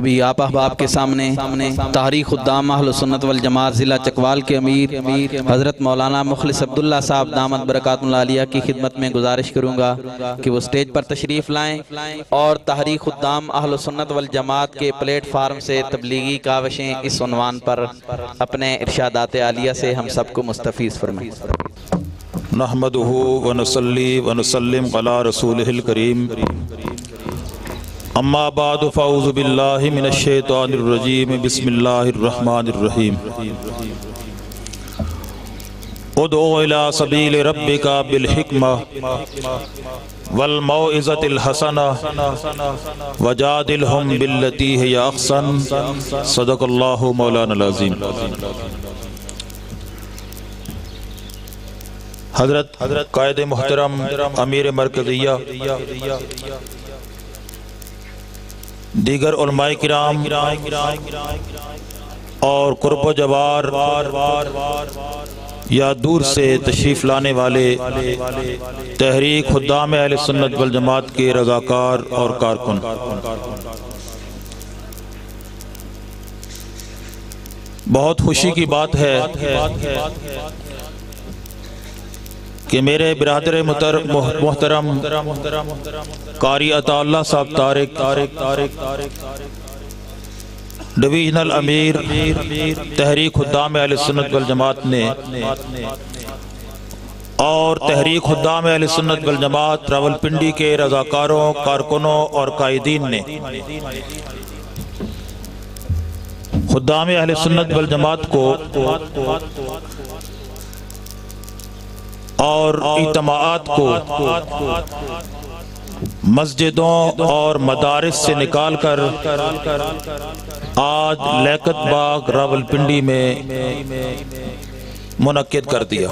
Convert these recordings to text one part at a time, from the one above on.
ابھی آپ احباب کے سامنے تحریک خدام اہل سنت والجماعت ضلع چکوال کے امیر حضرت مولانا مخلص عبداللہ صاحب دامت برکات اللہ علیہ کی خدمت میں گزارش کروں گا کہ وہ سٹیج پر تشریف لائیں اور تحریک خدام اہل سنت والجماعت کے پلیٹ فارم سے تبلیغی کاوشیں اس عنوان پر اپنے ارشادات عالیہ سے ہم سب کو مستفیض فرمائیں۔ نحمدہ ونصلی ونسلم علی رسولہ الکریم، اما بعد فاعوذ باللہ من الشیطان الرجیم، بسم اللہ الرحمن الرحیم۔ ادعو الی سبیل ربک بالحکمہ والموعظۃ الحسنہ وجادلہم باللتی ہی احسن، صدق اللہ مولانا العظیم۔ حضرت قائد محترم امیر مرکزیہ، دیگر علماء کرام اور قرب و جوار یا دور سے تشریف لانے والے تحریک خدام اہل سنت والجماعت کے رضاکار اور کارکن، بہت خوشی کی بات ہے کہ میرے برادر محترم قاری عطا اللہ صاحب طارق ڈویژنل امیر تحریک خدام اہل سنت والجماعت نے اور تحریک خدام اہل سنت والجماعت راولپنڈی کے رضاکاروں، کارکنوں اور قائدین نے خدام اہل سنت والجماعت کو اور اجتماعات کو مسجدوں اور مدارس سے نکال کر آج لیاقت باغ راولپنڈی میں منعقد کر دیا۔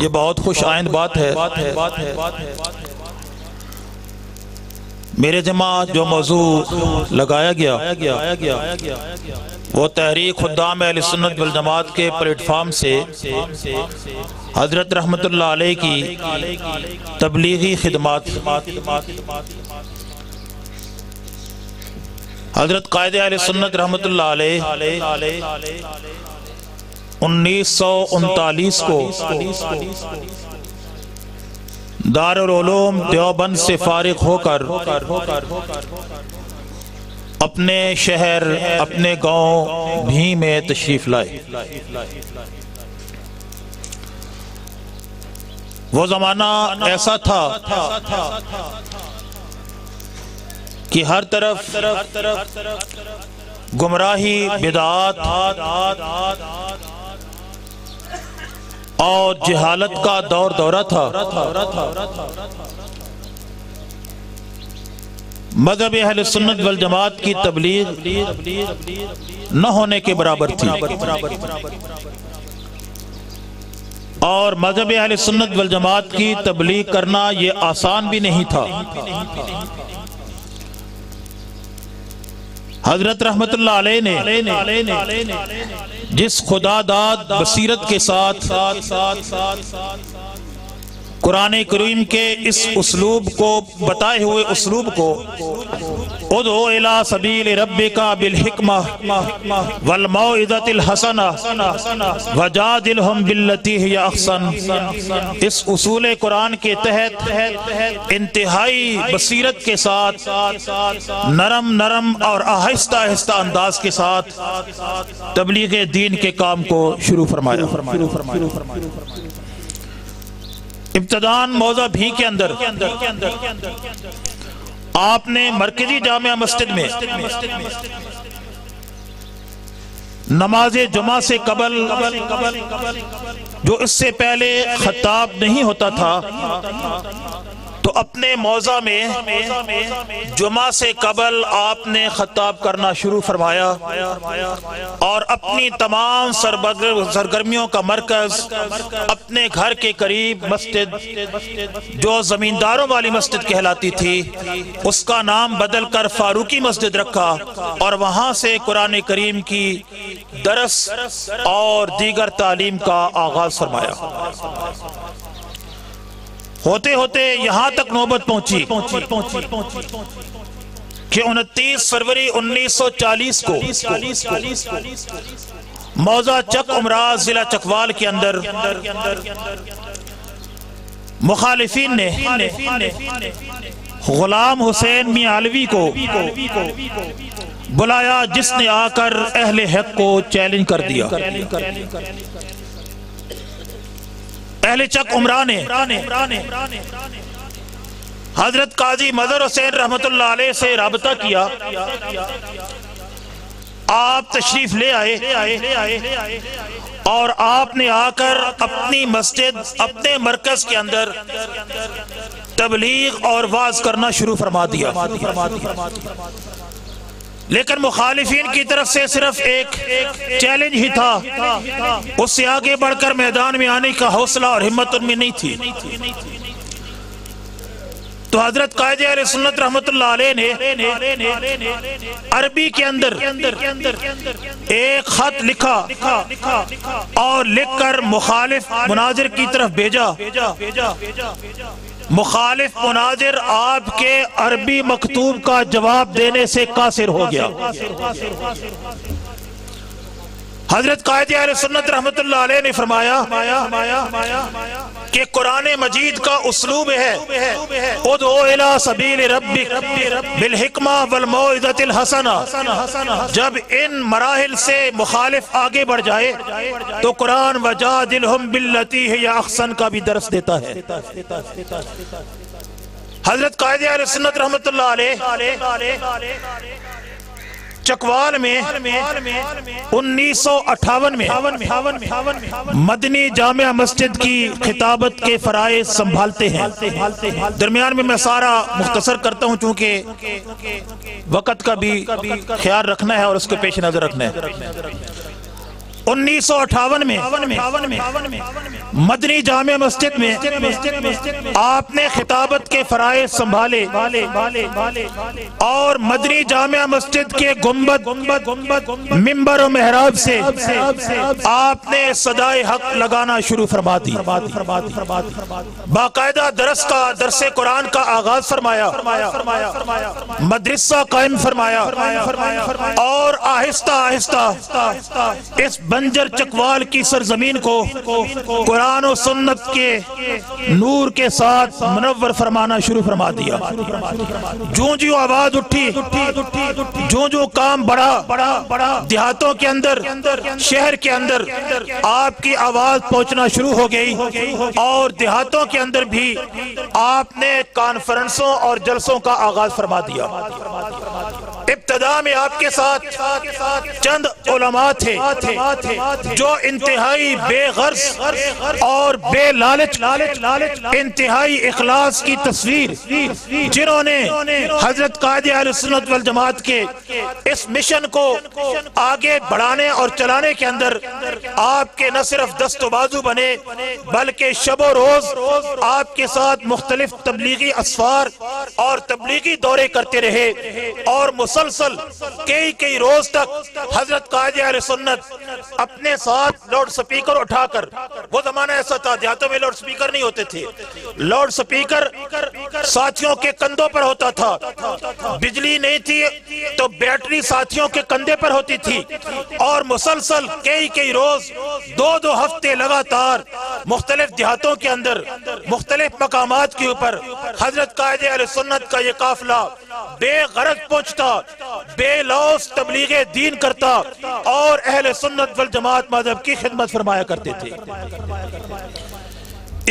یہ بہت خوش آئند بات ہے۔ میرے جماعت جو موضوع لگایا گیا وہ تحریک خدام اہل سنت والجماعت کے پلیٹ فارم سے حضرت رحمت اللہ علیہ کی تبلیغی خدمات، حضرت قائد اہل سنت رحمت اللہ علیہ 1939 کو دارالعلوم دیوبند سے فارغ ہو کر اپنے شہر، اپنے گاؤں بھی میں تشریف لائے۔ وہ زمانہ ایسا تھا کہ ہر طرف گمراہی، بدعات اور جہالت کا دورہ تھا۔ مذہب اہل سنت والجماعت کی تبلیغ نہ ہونے کے برابر تھی، اور مذہب اہل سنت والجماعت کی تبلیغ کرنا یہ آسان بھی نہیں تھا۔ حضرت رحمت اللہ علیہ نے جس خدا داد بصیرت کے ساتھ قرآن کریم کے اس اسلوب کو، بتائے ہوئے اسلوب کو، ادعو الی سبیل ربک بالحکمہ والموعظۃ الحسنہ وجادلہم باللتی ہی احسن، اس اصول قرآن کے تحت انتہائی بصیرت کے ساتھ، نرم اور آہستہ آہستہ انداز کے ساتھ تبلیغ دین کے کام کو شروع فرمایا۔ ابتدان موضع بھی کے اندر آپ نے مرکزی جامعہ مسجد میں نماز جمعہ سے قبل، جو اس سے پہلے خطاب نہیں ہوتا تھا، تو اپنے موضع میں جمعہ سے قبل آپ نے خطاب کرنا شروع فرمایا، اور اپنی تمام سرگرمیوں کا مرکز اپنے گھر کے قریب مسجد، جو زمینداروں والی مسجد کہلاتی تھی، اس کا نام بدل کر فاروقی مسجد رکھا، اور وہاں سے قرآن کریم کی درس اور دیگر تعلیم کا آغاز فرمایا۔ ہوتے ہوتے یہاں تک نوبت پہنچی کہ 29 فروری 1940 کو موضع چک امراض ضلع چکوال کے اندر مخالفین نے غلام حسین میاں علوی کو بلایا، جس نے آ کر اہل حق کو چیلنج کر دیا۔ اہل چک عمرہ نے حضرت قاضی مظہر حسین رحمت اللہ علیہ سے رابطہ کیا، آپ تشریف لے آئے اور آپ نے آ کر اپنی مسجد، اپنے مرکز کے اندر تبلیغ اور واعظ کرنا شروع فرما دیا۔ لیکن مخالفین کی طرف سے صرف ایک چیلنج ہی تھا، اس سے آگے بڑھ کر میدان میں آنے کا حوصلہ اور ہمت ان میں نہیں تھی۔ تو حضرت قائد اہل سنت رحمت اللہ علیہ نے عربی کے اندر ایک خط لکھا اور لکھ کر مخالف مناظر کی طرف بھیجا۔ مخالف مناظر آپ کے عربی مکتوب کا جواب دینے سے قاصر ہو گیا۔ حضرت قائد اہل سنت رحمت اللہ علیہ نے فرمایا کہ قرآن مجید کا اسلوب ہے ادعو الی سبیل ربک بالحکمہ والموعظۃ الحسنہ۔ جب ان مراحل سے مخالف آگے بڑھ جائے تو قرآن وجادلہم باللتی ہی احسن کا بھی درس دیتا ہے۔ حضرت قائد اہل سنت رحمت اللہ علیہ چکوال میں 1958 میں مدنی جامع مسجد کی خطابت کے فرائض سنبھالتے ہیں۔ درمیان میں سارا مختصر کرتا ہوں چونکہ وقت کا بھی خیال رکھنا ہے اور اس کو پیش نظر رکھنا ہے۔ 1958 میں مدنی جامع مسجد میں آپ نے خطابت کے فرائض سنبھالے اور مدنی جامع مسجد کے گنبد، منبر و محراب سے آپ نے صدائے حق لگانا شروع فرما دی۔ باقاعدہ درس قرآن کا آغاز فرمایا، مدرسہ قائم فرمایا اور آہستہ آہستہ اس بنجر چکوال کی سرزمین کو قرآن و سنت کے نور کے ساتھ منور فرمانا شروع فرما دیا۔ جو آواز اٹھی، جو کام بڑھا، دیہاتوں کے اندر، شہر کے اندر آپ کی آواز پہنچنا شروع ہو گئی اور دیہاتوں کے اندر بھی آپ نے کانفرنسوں اور جلسوں کا آغاز فرما دیا۔ ابتدا میں آپ کے ساتھ چند علماء تھے جو انتہائی بے غرض اور بے لالچ، انتہائی اخلاص کی تصویر، جنہوں نے حضرت قائد اہل سنت والجماعت کے اس مشن کو آگے بڑھانے اور چلانے کے اندر آپ کے نہ صرف دست و بازو بنے بلکہ شب و روز آپ کے ساتھ مختلف تبلیغی اسفار اور تبلیغی دورے کرتے رہے اور مسلسل کئی روز تک حضرت قائد اہل سنت اپنے ساتھ لاؤڈ سپیکر اٹھا کر، وہ زمانہ ایسا تھا دیہاتوں میں لاؤڈ سپیکر نہیں ہوتے تھے، لاؤڈ سپیکر ساتھیوں کے کندھوں پر ہوتا تھا، بجلی نہیں تھی تو بیٹری ساتھیوں کے کندھے پر ہوتی تھی اور مسلسل کئی روز دو ہفتے لگاتار مختلف دیہاتوں کے اندر مختلف مقامات کے اوپر حضرت قائد اہل سنت کا یہ قافلہ بے غرض پہنچتا، بے لوث تبلیغ دین کرتا اور اہل سنت والجماعت مذہب کی خدمت فرمایا کرتے تھے۔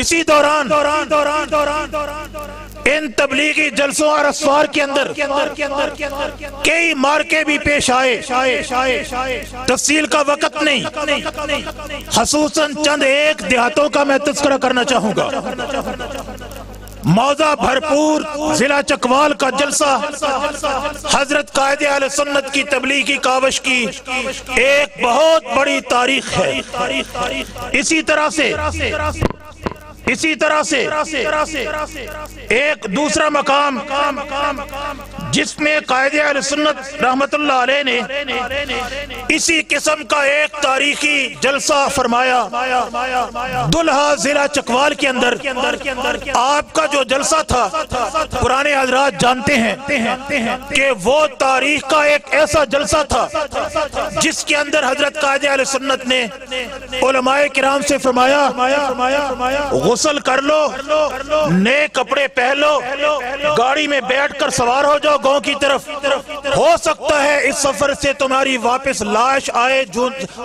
اسی دوران ان تبلیغی جلسوں اور اسوار کے اندر کئی مارکے بھی پیش آئے، تفصیل کا وقت نہیں، خصوصاً چند ایک دیہاتوں کا میں تذکرہ کرنا چاہوں گا۔ موضع بھرپور ضلع چکوال کا جلسہ حضرت قائد اہل سنت کی تبلیغی کاوش کی ایک بہت بڑی تاریخ ہے۔ اسی طرح سے ایک دوسرا مقام جس میں قائد اہل سنت رحمت اللہ علیہ نے اسی قسم کا ایک تاریخی جلسہ فرمایا دلہا ضلع چکوال کے اندر۔ آپ کا جو جلسہ تھا پرانے حضرات جانتے ہیں کہ وہ تاریخ کا ایک ایسا جلسہ تھا جس کے اندر حضرت قائد اہل سنت نے علماء کرام سے فرمایا غسل کر لو، نئے کپڑے پہن لو، گاڑی میں بیٹھ کر سوار ہو جاؤ گاؤں کی طرف، ہو سکتا ہے اس سفر سے تمہاری واپس لاش آئے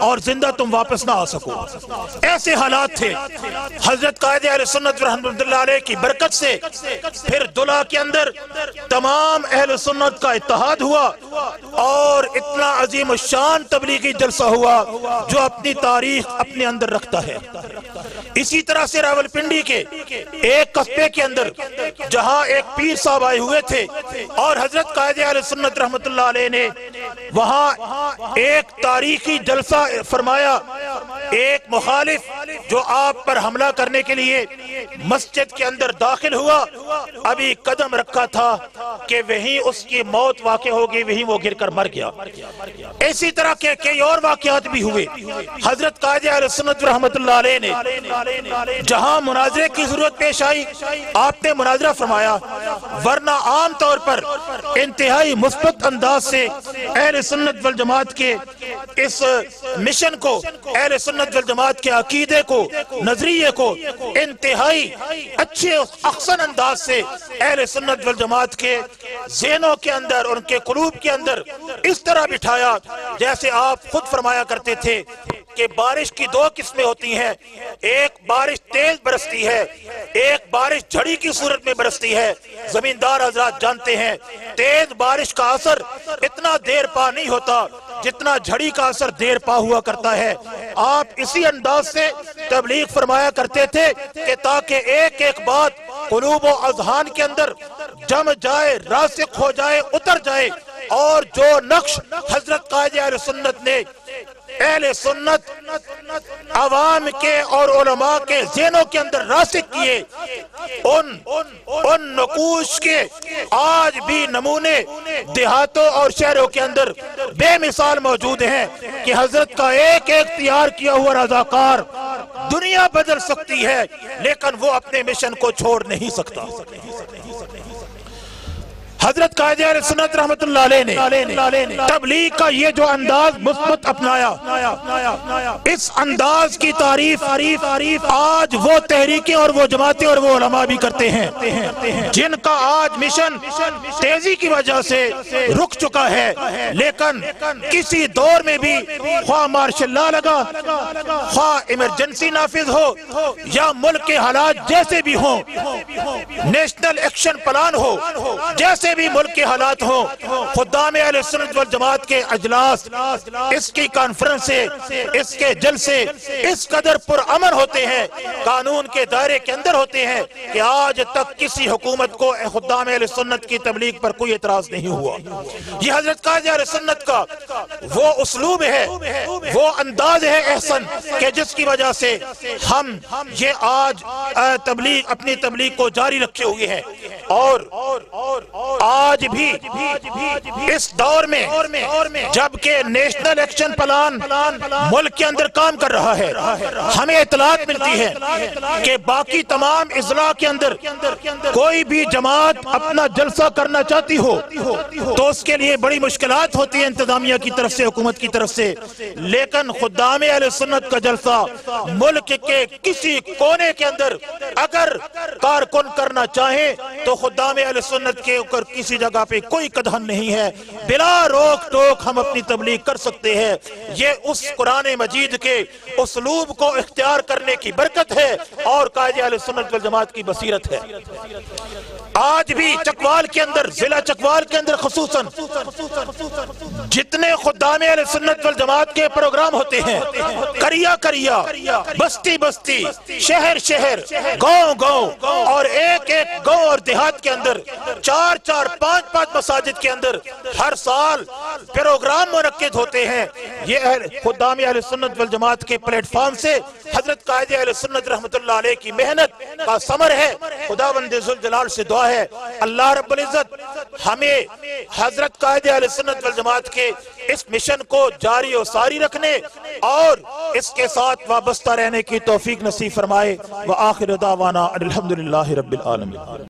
اور زندہ تم واپس نہ آ سکو۔ ایسے حالات تھے۔ حضرت قائد اہل سنت رحمۃ اللہ علیہ کی برکت سے پھر دلہا کے اندر تمام اہل سنت کا اتحاد ہوا اور اتنا عظیم الشان تبلیغی جلسہ ہوا جو اپنی تاریخ اپنے اندر رکھتا ہے۔ اسی طرح سے راولپنڈی کے ایک قصبے کے اندر جہاں ایک پیر صاحب آئے ہوئے تھے اور حضرت قائد اہل سنت رحمت اللہ علیہ نے وہاں ایک تاریخی جلسہ فرمایا۔ ایک مخالف جو آپ پر حملہ کرنے کے لیے مسجد کے اندر داخل ہوا، ابھی قدم رکھا تھا کہ وہیں اس کی موت واقع ہوگی، وہیں وہ گر کر مر گیا۔ اسی طرح کے کئی اور واقعات بھی ہوئے۔ حضرت قائد اہل سنت رحمت اللہ علیہ نے جہاں مناظرے کی ضرورت پیش آئی آپ نے مناظرہ فرمایا، ورنہ عام طور پر انتہائی مثبت انداز سے اہل سنت والجماعت کے اس مشن کو، اہل سنت والجماعت کے عقیدے کو، نظریے کو انتہائی اچھے احسن انداز سے اہل سنت والجماعت کے ذہنوں کے اندر، ان کے قلوب کے اندر اس طرح بٹھایا جیسے آپ خود فرمایا کرتے تھے کہ بارش کی دو قسمیں ہوتی ہیں، ایک بارش تیز برستی ہے، ایک بارش جھڑی کی صورت میں برستی ہے۔ زمیندار حضرات جانتے ہیں تیز بارش کا اثر اتنا دیر پا نہیں ہوتا جتنا جھڑی کا اثر دیر پا ہوا کرتا ہے۔ آپ اسی انداز سے تبلیغ فرمایا کرتے تھے کہ تاکہ ایک ایک بات قلوب و اذہان کے اندر جم جائے، راسخ ہو جائے، اتر جائے، اور جو نقش حضرت قائد اہل سنت نے اہل سنت عوام کے اور علماء کے ذہنوں کے اندر راسخ کیے، ان نقوش کے آج بھی نمونے دیہاتوں اور شہروں کے اندر بے مثال موجود ہیں کہ حضرت کا ایک ایک تیار کیا ہوا رضاکار دنیا بدل سکتی ہے لیکن وہ اپنے مشن کو چھوڑ نہیں سکتا۔ حضرت قائد اہل سنت رحمت اللہ علیہ نے تبلیغ کا یہ جو انداز مثبت اپنایا، اس انداز کی تعریف آج وہ تحریکیں اور وہ جماعتیں اور وہ علماء بھی کرتے ہیں جن کا آج مشن تیزی کی وجہ سے رک چکا ہے، لیکن کسی دور میں بھی خواہ مارشل لا لگا، خواہ ایمرجنسی نافذ ہو یا ملک کے حالات جیسے بھی ہوں، نیشنل ایکشن پلان ہو، جیسے بھی ملک کے حالات ہوں، خدام اہل سنت والجماعت کے اجلاس، اس کی کانفرنس سے، اس کے جلسے اس قدر پر امن ہوتے ہیں، قانون کے دائرے کے اندر ہوتے ہیں کہ آج تک کسی حکومت کو خدام اہل سنت کی تبلیغ پر کوئی اعتراض نہیں ہوا۔ یہ حضرت قائد اہل سنت کا وہ اسلوب ہے، وہ انداز ہے احسن کہ جس کی وجہ سے ہم یہ آج اپنی تبلیغ کو جاری رکھے ہوئے ہیں، اور آج بھی اس دور میں جبکہ نیشنل ایکشن پلان ملک کے اندر کام کر رہا ہے، ہمیں اطلاعات ملتی ہے کہ باقی تمام اضلاع کے اندر کوئی بھی جماعت اپنا جلسہ کرنا چاہتی ہو تو اس کے لیے بڑی مشکلات ہوتی ہیں انتظامیہ کی طرف سے، حکومت کی طرف سے، لیکن خدام اہل سنت کا جلسہ ملک کے کسی کونے کے اندر اگر کارکن کرنا چاہیں تو خدام اہل سنت کے اوپر کسی جگہ پہ کوئی قدغن نہیں ہے، بلا روک ٹوک ہم اپنی تبلیغ کر سکتے ہیں۔ یہ اس قرآن مجید کے اسلوب کو اختیار کرنے کی برکت ہے اور قائد اہل سنت والجماعت کی بصیرت ہے۔ آج بھی چکوال کے اندر، ضلع چکوال کے اندر خصوصاً جتنے خدام اہل سنت والجماعت کے پروگرام ہوتے ہیں، کریا بستی بستی، شہر شہر، گاؤں گاؤں، اور ایک ایک گاؤں اور دیہات کے اندر 4-4 5-5 مساجد کے اندر ہر سال پروگرام منعقد ہوتے ہیں. یہ خدام اہل سنت والجماعت کے پلیٹ فارم سے حضرت قائد اہل سنت رحمت اللہ علیہ کی محنت کا ثمر ہے. خداوند ذوالجلال سے دعا ہے اللہ رب العزت ہمیں حضرت قائد اہل سنت والجماعت کے اس مشن کو جاری و ساری رکھنے اور اس کے ساتھ وابستہ رہنے کی توفیق نصیب فرمائے. وآخر دعوانا الحمدللہ رب العالمین.